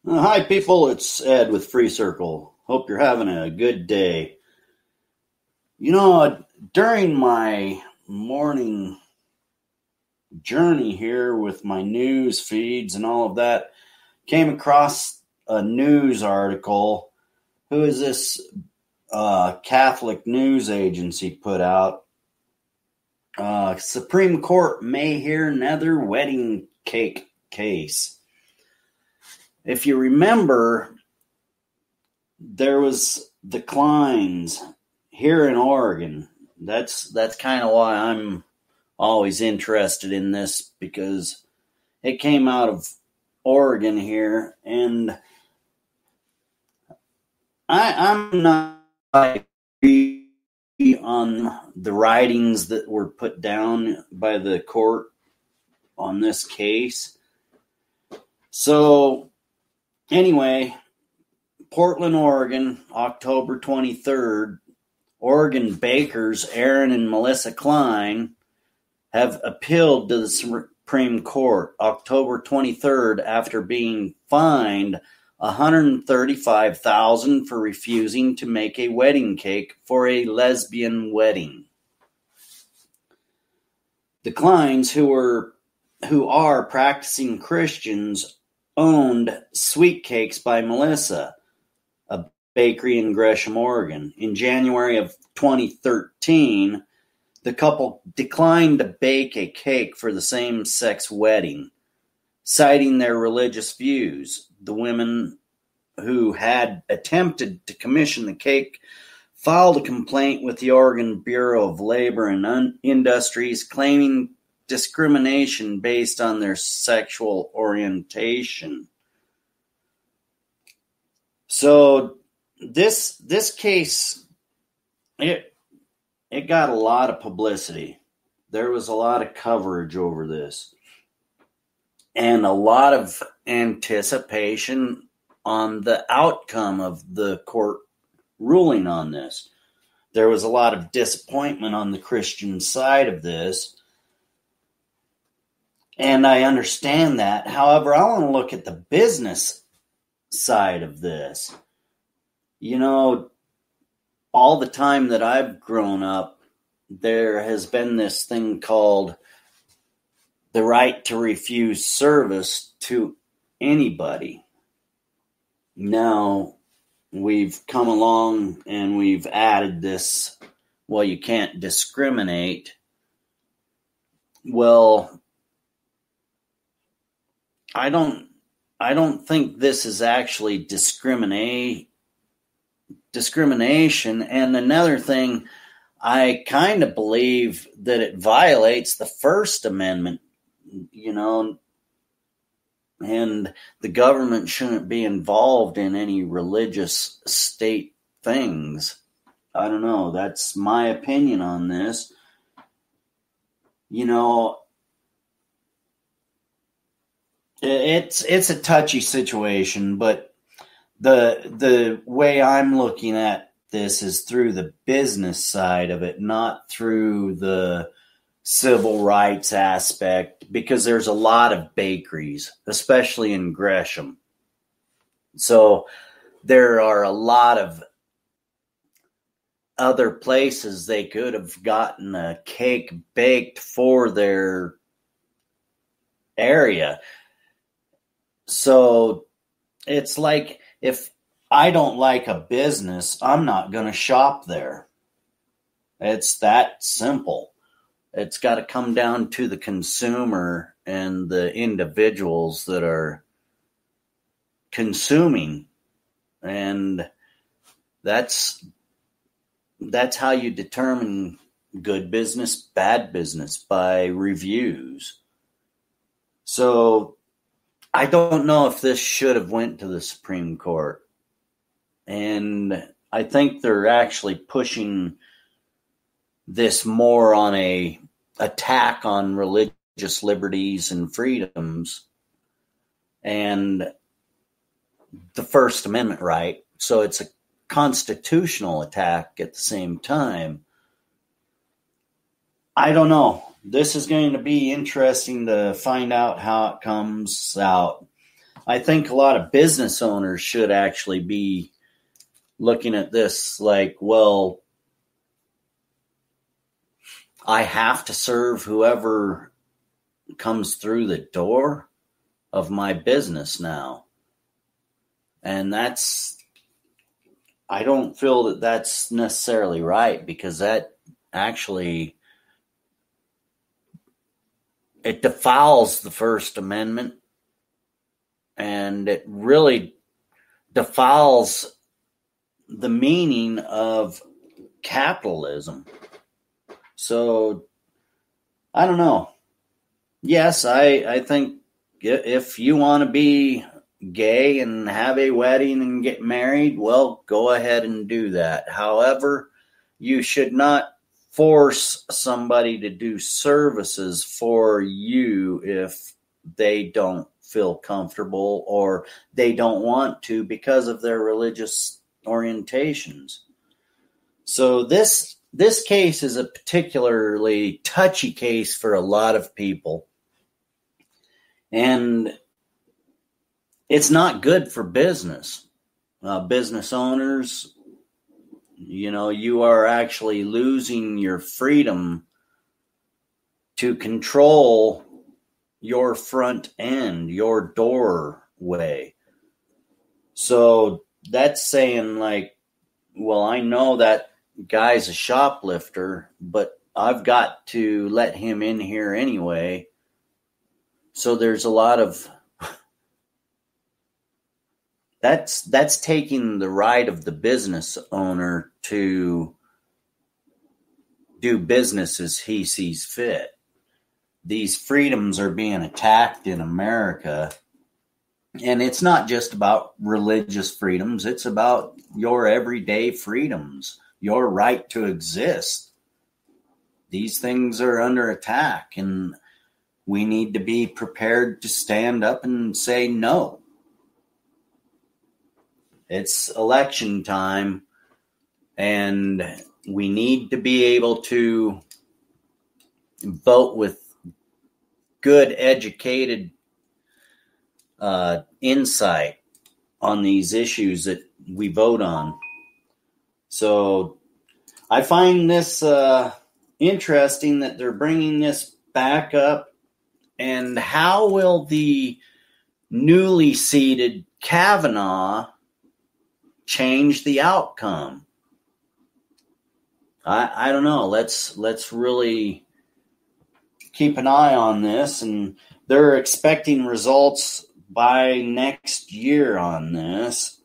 Hi, people. It's Ed with Free Circle. Hope you're having a good day. During my morning journey here with my news feeds and all of that, came across a news article. Who is this Catholic news agency put out? Supreme Court may hear another wedding cake case. If you remember, there was declines here in Oregon. That's kind of why I'm always interested in this, because it came out of Oregon here, and I'm not agree on the writings that were put down by the court on this case. So anyway, Portland, Oregon, October 23rd, Oregon bakers Aaron and Melissa Klein have appealed to the Supreme Court October 23rd after being fined $135,000 for refusing to make a wedding cake for a lesbian wedding. The Kleins, who are practicing Christians, owned Sweet Cakes by Melissa, a bakery in Gresham, Oregon. In January of 2013, the couple declined to bake a cake for the same-sex wedding, citing their religious views. The women who had attempted to commission the cake filed a complaint with the Oregon Bureau of Labor and Industries, claiming discrimination based on their sexual orientation. So this case, it got a lot of publicity. There was a lot of coverage over this, and a lot of anticipation on the outcome of the court ruling on this. There was a lot of disappointment on the Christian side of this, and I understand that. However, I want to look at the business side of this. All the time that I've grown up, there has been this thing called the right to refuse service to anybody. Now, we've come along and we've added this, well, you can't discriminate. Well, I don't think this is actually discrimination. And another thing, I kind of believe that it violates the First Amendment, and the government shouldn't be involved in any religious state things. I don't know. That's my opinion on this. It's a touchy situation, but the way I'm looking at this is through the business side of it, not through the civil rights aspect, because there's a lot of bakeries, especially in Gresham. So there are a lot of other places they could have gotten a cake baked for their area. So it's like, if I don't like a business, I'm not going to shop there. It's that simple. It's got to come down to the consumer and the individuals that are consuming. And that's how you determine good business, bad business, by reviews. So I don't know if this should have went to the Supreme Court. And I think they're actually pushing this more on a attack on religious liberties and freedoms and the First Amendment right. So it's a constitutional attack at the same time. I don't know. This is going to be interesting to find out how it comes out. I think a lot of business owners should actually be looking at this like, well, I have to serve whoever comes through the door of my business now. And I don't feel that that's necessarily right, because that actually, it defiles the First Amendment, and it really defiles the meaning of capitalism. So, I don't know. Yes, I think if you want to be gay and have a wedding and get married, well, go ahead and do that. However, you should not force somebody to do services for you if they don't feel comfortable or they don't want to because of their religious orientations. So this case is a particularly touchy case for a lot of people. And it's not good for business. Business owners, you are actually losing your freedom to control your front end, your doorway. So that's saying like, well, I know that guy's a shoplifter, but I've got to let him in here anyway. So there's a lot of that's taking the right of the business owner to do business as he sees fit. These freedoms are being attacked in America. And it's not just about religious freedoms. It's about your everyday freedoms, your right to exist. These things are under attack, and we need to be prepared to stand up and say no. It's election time, and we need to be able to vote with good, educated insight on these issues that we vote on. So I find this interesting that they're bringing this back up. And how will the newly seated Kavanaugh change the outcome? I don't know. Let's really keep an eye on this, and they're expecting results by next year on this.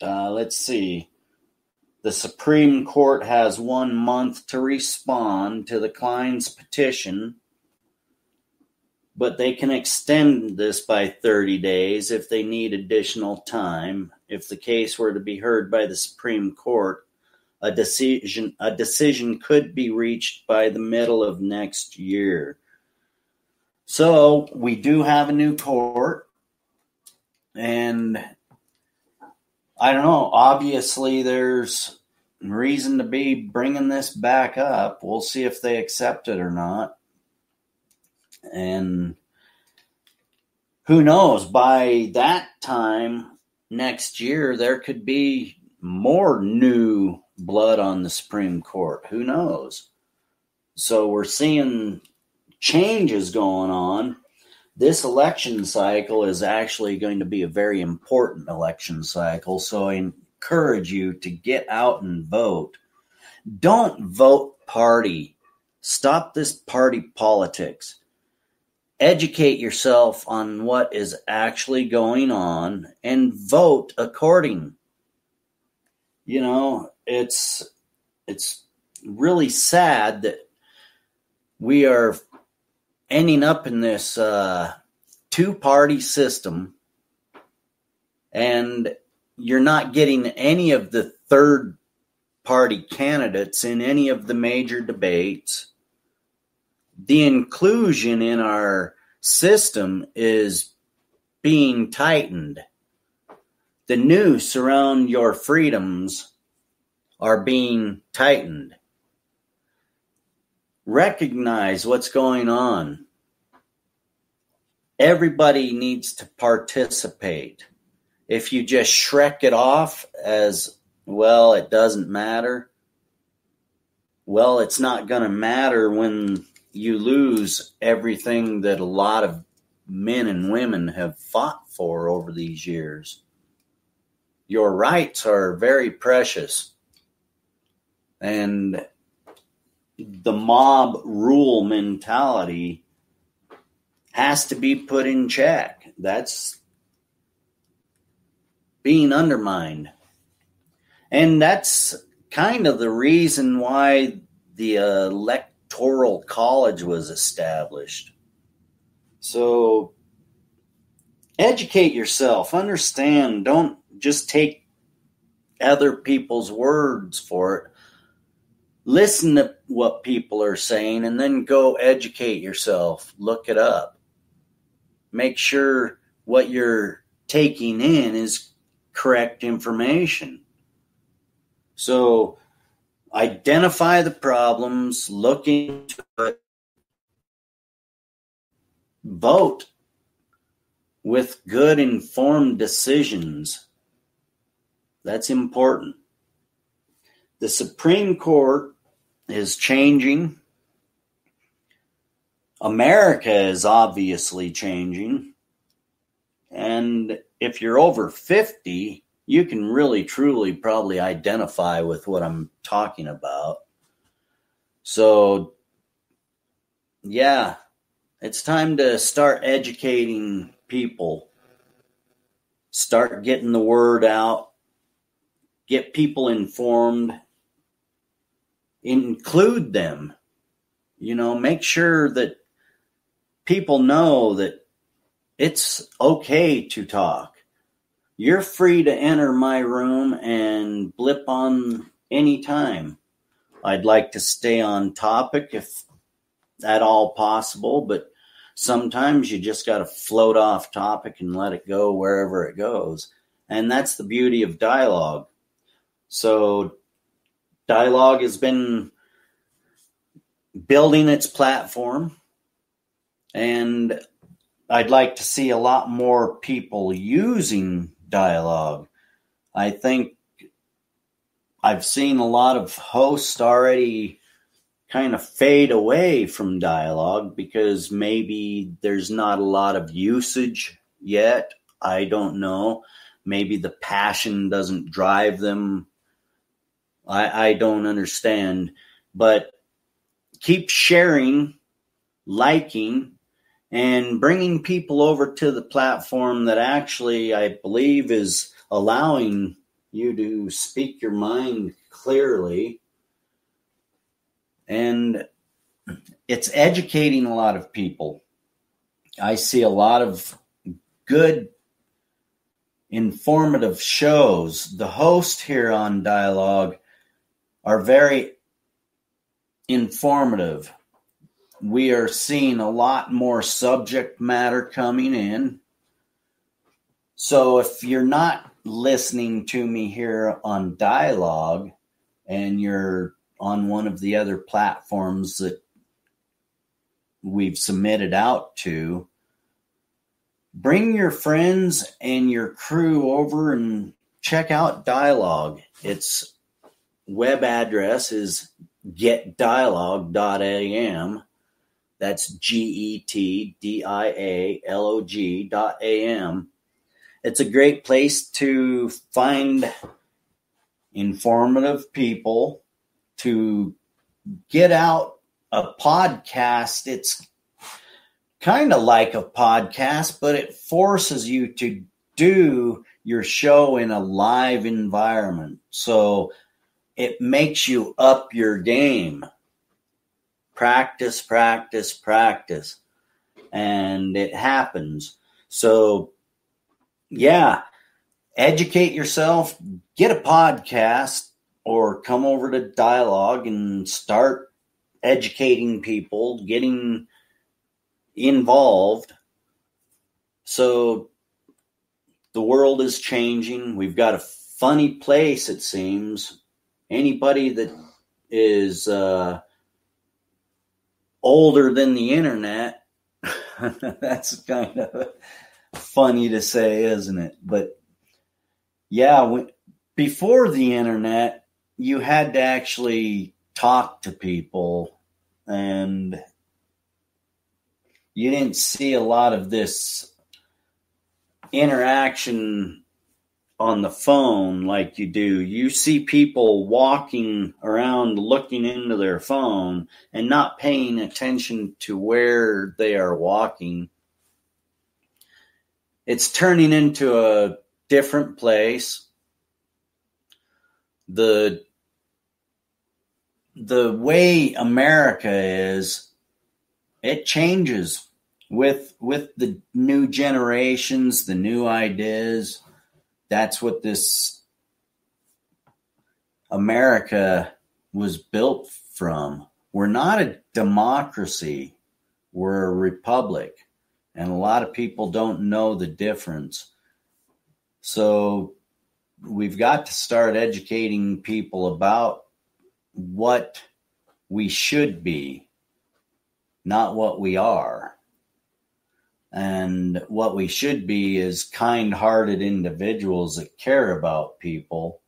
Let's see. The Supreme Court has 1 month to respond to the client's petition, but they can extend this by 30 days if they need additional time. If the case were to be heard by the Supreme Court, a decision could be reached by the middle of next year. So we do have a new court, and I don't know, obviously there's reason to be bringing this back up. We'll see if they accept it or not. And who knows, by that time next year, there could be more new blood on the Supreme Court. Who knows? So we're seeing changes going on. This election cycle is actually going to be a very important election cycle. So I encourage you to get out and vote. Don't vote party. Stop this party politics. Educate yourself on what is actually going on and vote according. It's really sad that we are ending up in this two-party system, and you're not getting any of the third-party candidates in any of the major debates. The inclusion in our system is being tightened. The noose around your freedoms are being tightened. Recognize what's going on. everybody needs to participate. If you just shrek it off as, well, it doesn't matter, well, it's not going to matter when you lose everything that a lot of men and women have fought for over these years. Your rights are very precious. And the mob rule mentality has to be put in check. That's being undermined. And that's kind of the reason why the Electoral College was established. So educate yourself, understand, don't just take other people's words for it. Listen to what people are saying and then go educate yourself. Look it up. Make sure what you're taking in is correct information. So identify the problems, look into it, vote with good informed decisions. That's important. The Supreme Court is changing. America is obviously changing. And if you're over 50, you can really, truly probably identify with what I'm talking about. So, yeah, it's time to start educating people. Start getting the word out. Get people informed. Include them. Make sure that people know that it's okay to talk. You're free to enter my room and blip on any time. I'd like to stay on topic if at all possible, but sometimes you just got to float off topic and let it go wherever it goes. And that's the beauty of dialogue. So dialogue has been building its platform, and I'd like to see a lot more people using dialogue. I think I've seen a lot of hosts already kind of fade away from dialogue because maybe there's not a lot of usage yet. I don't know. Maybe the passion doesn't drive them. I don't understand. But keep sharing, liking, and bringing people over to the platform that actually I believe is allowing you to speak your mind clearly. And it's educating a lot of people. I see a lot of good, informative shows. The hosts here on Dialogue are very informative. We are seeing a lot more subject matter coming in. So if you're not listening to me here on Dialogue and you're on one of the other platforms that we've submitted out to, bring your friends and your crew over and check out Dialogue. Its web address is getdialogue.am. That's getdialog.am. It's a great place to find informative people, to get out a podcast. It's kind of like a podcast, but it forces you to do your show in a live environment. So it makes you up your game. Practice, practice, practice. And it happens. So, yeah, educate yourself, get a podcast, or come over to Dialogue and start educating people, getting involved. So the world is changing. We've got a funny place, it seems. Anybody that is older than the internet That's kind of funny to say, isn't it? But yeah, before the internet, you had to actually talk to people, and you didn't see a lot of this interaction on the phone like you do. You see people walking around looking into their phone and not paying attention to where they are walking. It's turning into a different place. The way America is, it changes with the new generations, the new ideas. That's what this America was built from. We're not a democracy. We're a republic. And a lot of people don't know the difference. So we've got to start educating people about what we should be, not what we are. And what we should be is kind-hearted individuals that care about people.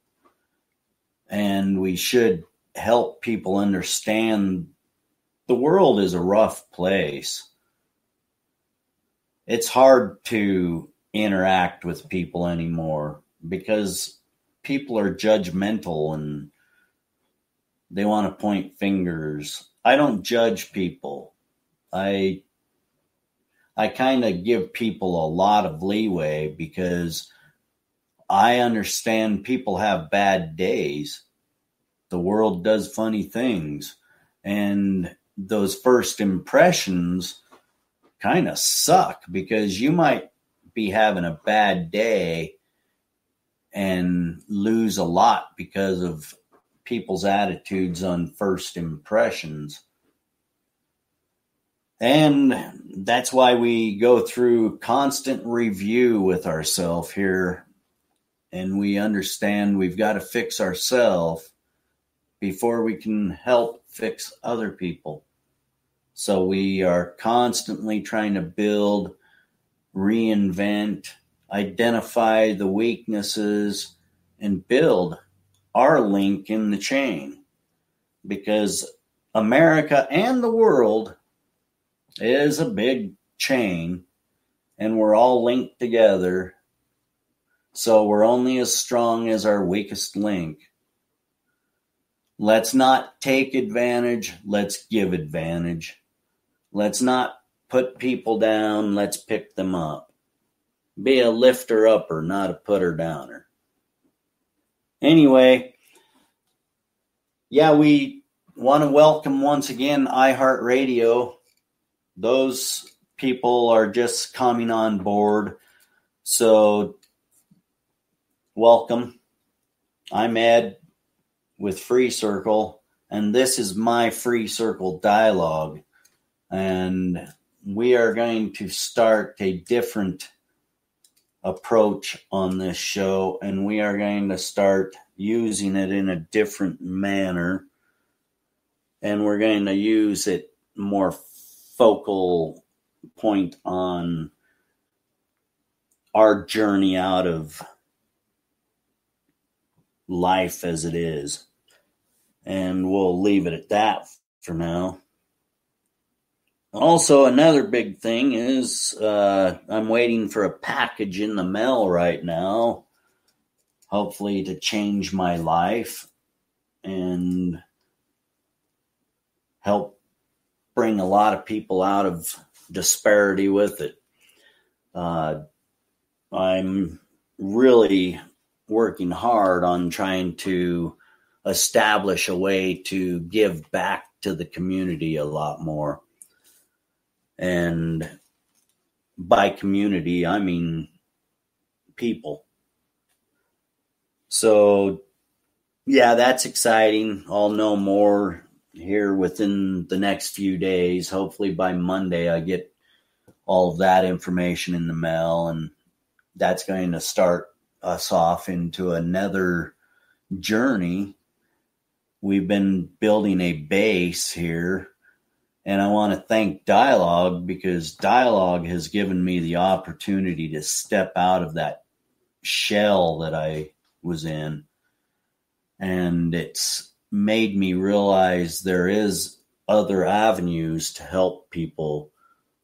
And we should help people understand the world is a rough place. It's hard to interact with people anymore because people are judgmental and they want to point fingers. I don't judge people. I kind of give people a lot of leeway because I understand people have bad days. The world does funny things. And those first impressions kind of suck because you might be having a bad day and lose a lot because of people's attitudes on first impressions. And that's why we go through constant review with ourselves here. And we understand we've got to fix ourselves before we can help fix other people. So we are constantly trying to build, reinvent, identify the weaknesses, and build our link in the chain. Because America and the world is a big chain, and we're all linked together. So we're only as strong as our weakest link. Let's not take advantage. Let's give advantage. Let's not put people down. Let's pick them up. Be a lifter upper, not a putter downer. Anyway, yeah, we want to welcome once again iHeartRadio. Those people are just coming on board. So, welcome. I'm Ed with Free Circle, and this is my Free Circle dialogue. And we are going to start a different approach on this show, and we are going to start using it in a different manner. And we're going to use it more focal point on our journey out of life as it is. And we'll leave it at that for now. Also, another big thing is I'm waiting for a package in the mail right now, hopefully to change my life and help bring a lot of people out of disparity with it. I'm really working hard on trying to establish a way to give back to the community a lot more. And by community, I mean people. So, yeah, that's exciting. I'll know more here within the next few days. Hopefully by Monday, I get all of that information in the mail, and that's going to start us off into another journey. We've been building a base here, And I want to thank Dialogue, because Dialogue has given me the opportunity to step out of that shell that I was in. And it's made me realize there is other avenues to help people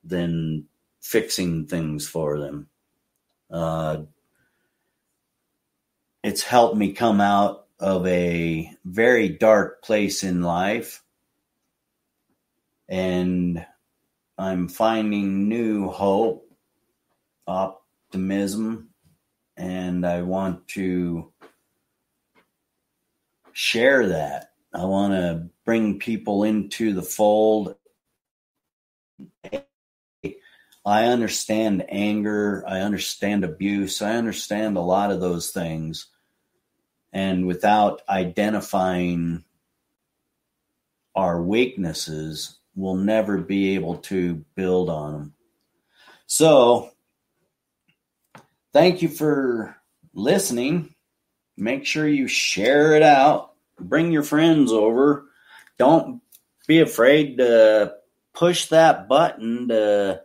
than fixing things for them. It's helped me come out of a very dark place in life, and I'm finding new hope, optimism, and I want to share that. I want to bring people into the fold. I understand anger. I understand abuse. I understand a lot of those things. And without identifying our weaknesses, we'll never be able to build on them. So, thank you for listening. Make sure you share it out. Bring your friends over. Don't be afraid to push that button to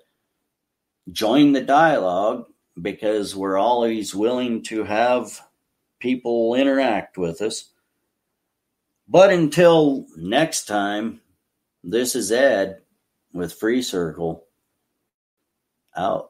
join the dialogue, because we're always willing to have people interact with us. But until next time, this is Ed with Free Circle, out.